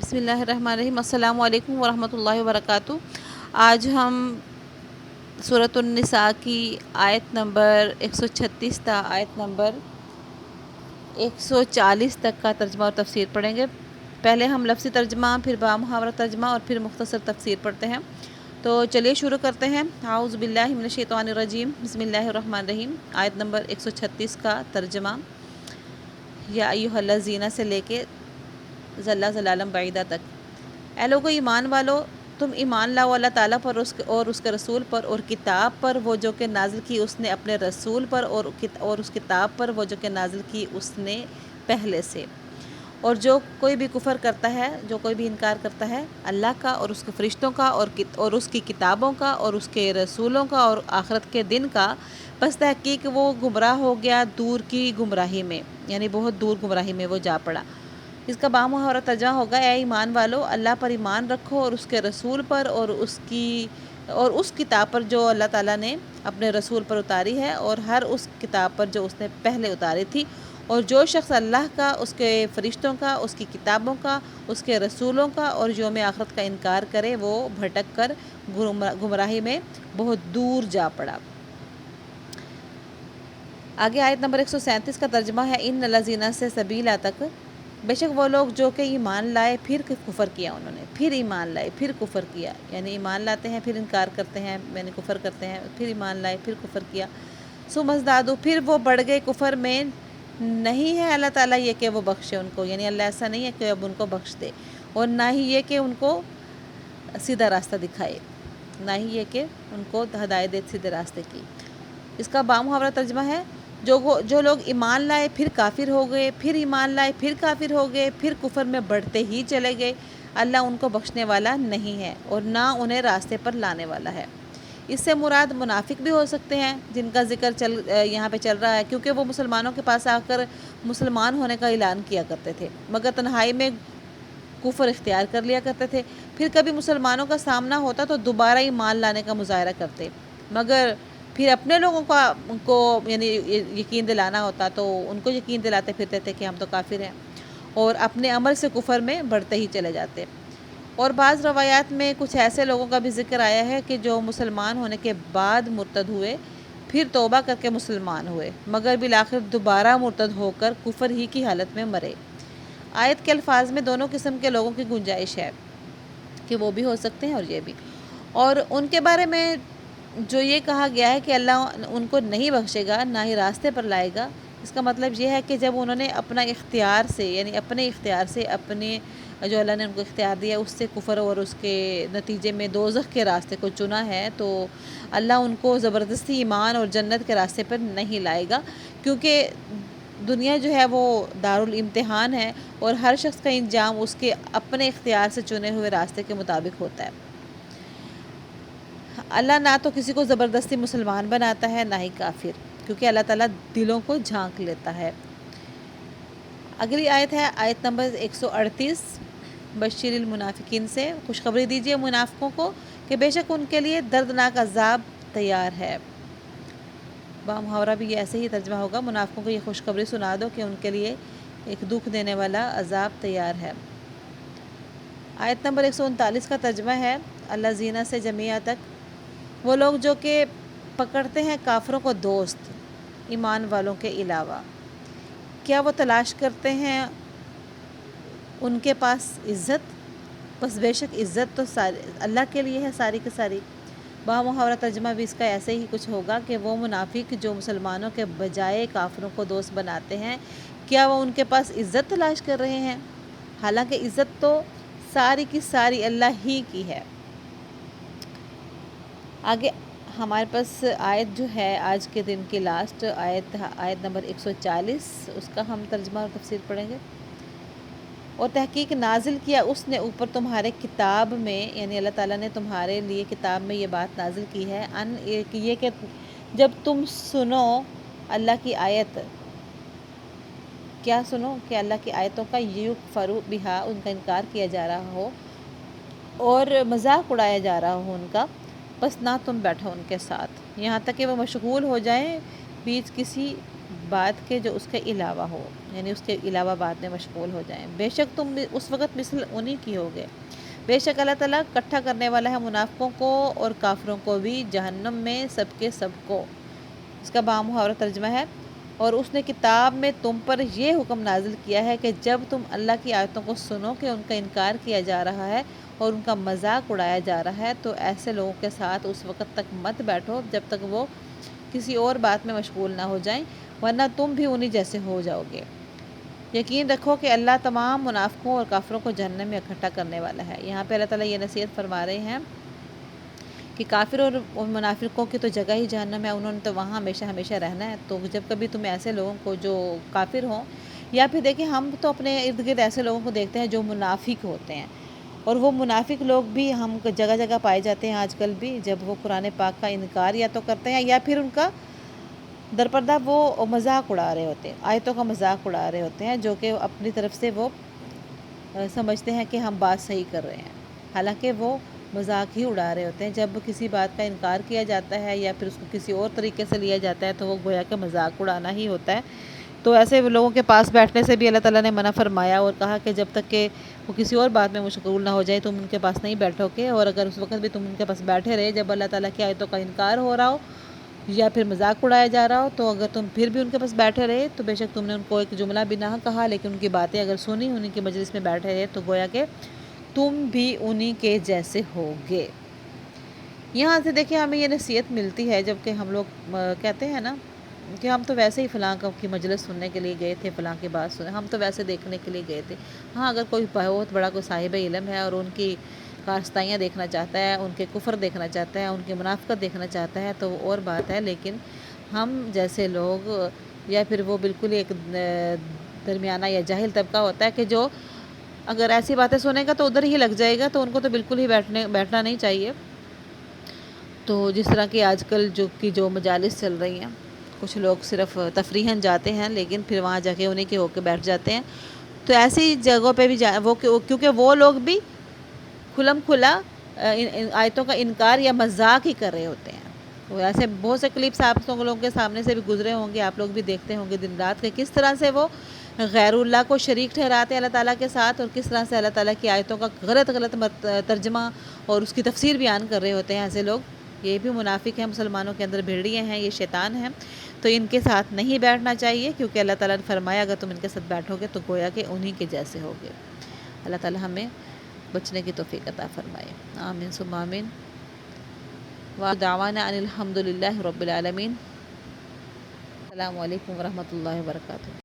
بسم اللہ الرحمن الرحیم۔ السلام علیکم ورحمۃ اللہ وبرکاتہ۔ آج ہم سورۃ النساء کی آیت نمبر 136 تا آیت نمبر 140 تک کا ترجمہ اور تفسیر پڑھیں گے۔ پہلے ہم لفظی ترجمہ، پھر بامحاورہ ترجمہ اور پھر مختصر تفسیر پڑھتے ہیں۔ تو چلیے شروع کرتے ہیں۔ اعوذ باللہ من الشیطان الرجیم، بسم اللہ الرحمن الرحیم۔ آیت نمبر 136 کا ترجمہ یا ایھا الذین سے لے کے ذلہ ذلالم بعیدہ تک۔ اے لوگو ایمان والو، تم ایمان لاؤ اللہ تعالیٰ پر اور اس کے رسول پر اور کتاب پر وہ جو کہ نازل کی اس نے اپنے رسول پر اور اس کتاب پر وہ جو کہ نازل کی اس نے پہلے سے۔ اور جو کوئی بھی کفر کرتا ہے، جو کوئی بھی انکار کرتا ہے اللہ کا اور اس کے فرشتوں کا اور اس کی کتابوں کا اور اس کے رسولوں کا اور آخرت کے دن کا، پس تحقیق وہ گمراہ ہو گیا دور کی گمراہی میں، یعنی بہت دور گمراہی میں وہ جا پڑا۔ اس کا بامحاورہ ترجمہ ہوگا، اے ایمان والو، اللہ پر ایمان رکھو اور اس کے رسول پر اور اس کتاب پر جو اللہ تعالیٰ نے اپنے رسول پر اتاری ہے اور ہر اس کتاب پر جو اس نے پہلے اتاری تھی۔ اور جو شخص اللہ کا، اس کے فرشتوں کا، اس کی کتابوں کا، اس کے رسولوں کا اور یوم آخرت کا انکار کرے، وہ بھٹک کر گمراہی میں بہت دور جا پڑا۔ آگے آیت نمبر 137 کا ترجمہ ہے، ان الذین سے سبیلا تک۔ بے شک وہ لوگ جو کہ ایمان لائے پھر کفر کیا، انہوں نے پھر ایمان لائے پھر کفر کیا، یعنی ایمان لاتے ہیں پھر انکار کرتے ہیں، یعنی کفر کرتے ہیں، پھر ایمان لائے پھر کفر کیا۔ ثم ازدادوا، پھر وہ بڑھ گئے کفر میں۔ نہیں ہے اللہ تعالیٰ یہ کہ وہ بخشے ان کو، یعنی اللہ ایسا نہیں ہے کہ اب ان کو بخش دے، اور نہ ہی یہ کہ ان کو سیدھا راستہ دکھائے، نہ ہی یہ کہ ان کو ہدایت دے سیدھے راستے کی۔ اس کا بامحاورہ ترجمہ ہے، جو لوگ ایمان لائے پھر کافر ہو گئے، پھر ایمان لائے پھر کافر ہو گئے، پھر کفر میں بڑھتے ہی چلے گئے، اللہ ان کو بخشنے والا نہیں ہے اور نہ انہیں راستے پر لانے والا ہے۔ اس سے مراد منافق بھی ہو سکتے ہیں جن کا ذکر یہاں پہ چل رہا ہے، کیونکہ وہ مسلمانوں کے پاس آ کر مسلمان ہونے کا اعلان کیا کرتے تھے، مگر تنہائی میں کفر اختیار کر لیا کرتے تھے۔ پھر کبھی مسلمانوں کا سامنا ہوتا تو دوبارہ ایمان لانے کا مظاہرہ کرتے، مگر پھر اپنے لوگوں کو یعنی یقین دلانا ہوتا تو ان کو یقین دلاتے پھرتے تھے کہ ہم تو کافر ہیں، اور اپنے عمل سے کفر میں بڑھتے ہی چلے جاتے۔ اور بعض روایات میں کچھ ایسے لوگوں کا بھی ذکر آیا ہے کہ جو مسلمان ہونے کے بعد مرتد ہوئے، پھر توبہ کر کے مسلمان ہوئے، مگر بالآخر دوبارہ مرتد ہو کر کفر ہی کی حالت میں مرے۔ آیت کے الفاظ میں دونوں قسم کے لوگوں کی گنجائش ہے کہ وہ بھی ہو سکتے ہیں اور یہ بھی، اور ان کے بارے میں جو یہ کہا گیا ہے کہ اللہ ان کو نہیں بخشے گا، نہ ہی راستے پر لائے گا، اس کا مطلب یہ ہے کہ جب انہوں نے اپنا اختیار سے، یعنی اپنے اختیار سے، اپنے جو اللہ نے ان کو اختیار دیا اس سے کفر اور اس کے نتیجے میں دوزخ کے راستے کو چنا ہے، تو اللہ ان کو زبردستی ایمان اور جنت کے راستے پر نہیں لائے گا، کیونکہ دنیا جو ہے وہ دارالامتحان ہے اور ہر شخص کا انجام اس کے اپنے اختیار سے چنے ہوئے راستے کے مطابق ہوتا ہے۔ اللہ نہ تو کسی کو زبردستی مسلمان بناتا ہے، نہ ہی کافر، کیونکہ اللہ تعالیٰ دلوں کو جھانک لیتا ہے۔ اگلی آیت ہے آیت نمبر 138، بشیر المنافقین سے، خوشخبری دیجیے منافقوں کو کہ بے شک ان کے لیے دردناک عذاب تیار ہے۔ بامحاورہ بھی ایسے ہی ترجمہ ہوگا، منافقوں کو یہ خوشخبری سنا دو کہ ان کے لیے ایک دکھ دینے والا عذاب تیار ہے۔ آیت نمبر 139 کا ترجمہ ہے، الذین سے جمیعہ تک۔ وہ لوگ جو کہ پکڑتے ہیں کافروں کو دوست ایمان والوں کے علاوہ، کیا وہ تلاش کرتے ہیں ان کے پاس عزت؟ بس بے شک عزت تو اللہ کے لیے ہے ساری کی ساری۔ بامحاورہ ترجمہ بھی اس کا ایسے ہی کچھ ہوگا کہ وہ منافق جو مسلمانوں کے بجائے کافروں کو دوست بناتے ہیں، کیا وہ ان کے پاس عزت تلاش کر رہے ہیں؟ حالانکہ عزت تو ساری کی ساری اللہ ہی کی ہے۔ آگے ہمارے پاس آیت جو ہے آج کے دن کی لاسٹ آیت نمبر 140، اس کا ہم ترجمہ اور تفسیر پڑھیں گے۔ اور تحقیق نازل کیا اس نے اوپر تمہارے کتاب میں، یعنی اللہ تعالیٰ نے تمہارے لیے کتاب میں یہ بات نازل کی ہے، یہ کہ جب تم سنو اللہ کی آیت، کیا سنو کہ اللہ کی آیتوں کا یکفر بہا، ان کا انکار کیا جا رہا ہو اور مذاق اڑایا جا رہا ہو ان کا، بس نہ تم بیٹھو ان کے ساتھ یہاں تک کہ وہ مشغول ہو جائیں بیچ کسی بات کے جو اس کے علاوہ ہو، یعنی اس کے علاوہ بات میں مشغول ہو جائیں۔ بے شک تم اس وقت مثل انہی کی ہوگے، بے شک اللہ تعالیٰ اکٹھا کرنے والا ہے منافقوں کو اور کافروں کو بھی جہنم میں سب کے سب کو۔ اس کا بامحاورہ ترجمہ ہے، اور اس نے کتاب میں تم پر یہ حکم نازل کیا ہے کہ جب تم اللہ کی آیتوں کو سنو کہ ان کا انکار کیا جا رہا ہے اور ان کا مذاق اڑایا جا رہا ہے، تو ایسے لوگوں کے ساتھ اس وقت تک مت بیٹھو جب تک وہ کسی اور بات میں مشغول نہ ہو جائیں، ورنہ تم بھی انہی جیسے ہو جاؤ گے۔ یقین رکھو کہ اللہ تمام منافقوں اور کافروں کو جہنم میں اکٹھا کرنے والا ہے۔ یہاں پہ اللہ تعالیٰ یہ نصیحت فرما رہے ہیں کہ کافر اور منافقوں کی تو جگہ ہی جہنم ہے، انہوں نے تو وہاں ہمیشہ ہمیشہ رہنا ہے۔ تو جب کبھی تم ایسے لوگوں کو جو کافر ہوں، یا پھر دیکھیں ہم تو اپنے ارد گرد ایسے لوگوں کو دیکھتے ہیں جو منافق ہوتے ہیں، اور وہ منافق لوگ بھی ہم جگہ جگہ پائے جاتے ہیں آج کل بھی، جب وہ قرآن پاک کا انکار یا تو کرتے ہیں یا پھر ان کا درپردہ وہ مذاق اڑا رہے ہوتے ہیں، آیتوں کا مذاق اڑا رہے ہوتے ہیں، جو کہ اپنی طرف سے وہ سمجھتے ہیں کہ ہم بات صحیح کر رہے ہیں، حالانکہ وہ مذاق ہی اڑا رہے ہوتے ہیں۔ جب کسی بات کا انکار کیا جاتا ہے یا پھر اس کو کسی اور طریقے سے لیا جاتا ہے تو وہ گویا کہ مذاق اڑانا ہی ہوتا ہے۔ تو ایسے لوگوں کے پاس بیٹھنے سے بھی اللہ تعالیٰ نے منع فرمایا اور کہا کہ جب تک کہ وہ کسی اور بات میں مشغول نہ ہو جائے تم ان کے پاس نہیں بیٹھو گے، اور اگر اس وقت بھی تم ان کے پاس بیٹھے رہے جب اللہ تعالیٰ کی آیتوں کا انکار ہو رہا ہو یا پھر مذاق اڑایا جا رہا ہو، تو اگر تم پھر بھی ان کے پاس بیٹھے رہے تو بے شک تم نے ان کو ایک جملہ بھی نہ کہا، لیکن ان کی باتیں اگر سنی، انہی کی مجلس میں بیٹھے رہے، تو گویا کہ تم بھی انہی کے جیسے ہوگے۔ یہاں سے دیکھیں ہمیں یہ نصیحت ملتی ہے، جب کہ ہم لوگ کہتے ہیں نا کہ ہم تو ویسے ہی فلاں کی مجلس سننے کے لیے گئے تھے، فلاں کی بات سنیں، ہم تو ویسے دیکھنے کے لیے گئے تھے۔ ہاں، اگر کوئی بہت بڑا کوئی صاحب علم ہے اور ان کی کارستائیاں دیکھنا چاہتا ہے، ان کے کفر دیکھنا چاہتا ہے، ان کی منافقت دیکھنا چاہتا ہے تو وہ اور بات ہے، لیکن ہم جیسے لوگ یا پھر وہ بالکل ہی ایک درمیانہ یا جاہل طبقہ ہوتا ہے کہ جو اگر ایسی باتیں سنے گا تو ادھر ہی لگ جائے گا، تو ان کو تو بالکل ہی بیٹھنا نہیں چاہیے۔ تو جس طرح کی آج کل جو مجالس چل رہی ہیں، کچھ لوگ صرف تفریحاً جاتے ہیں لیکن پھر وہاں جا کے انہیں کے ہو کے بیٹھ جاتے ہیں، تو ایسی جگہوں پہ بھی کیونکہ وہ لوگ بھی کھلم کھلا آیتوں کا انکار یا مذاق ہی کر رہے ہوتے ہیں۔ وہ ایسے بہت سے کلپس آپ لوگوں کے سامنے سے بھی گزرے ہوں گے، آپ لوگ بھی دیکھتے ہوں گے دن رات کہ کس طرح سے وہ غیر اللہ کو شریک ٹھہراتے ہیں اللہ تعالیٰ کے ساتھ، اور کس طرح سے اللہ تعالیٰ کی آیتوں کا غلط ترجمہ اور اس کی تفسیر بیان کر رہے ہوتے ہیں ایسے لوگ۔ یہ بھی منافق ہیں، مسلمانوں کے اندر بھیڑیے ہیں، یہ شیطان ہیں، تو ان کے ساتھ نہیں بیٹھنا چاہیے، کیونکہ اللہ تعالیٰ نے فرمایا اگر تم ان کے ساتھ بیٹھو گے تو گویا کہ انہی کے جیسے ہوگے۔ اللہ تعالیٰ ہمیں بچنے کی توفیق عطا فرمائے، آمین ثم آمین۔ ودعوانا ان الحمد للہ رب العالمین۔ السلام علیکم ورحمۃ اللہ وبرکاتہ۔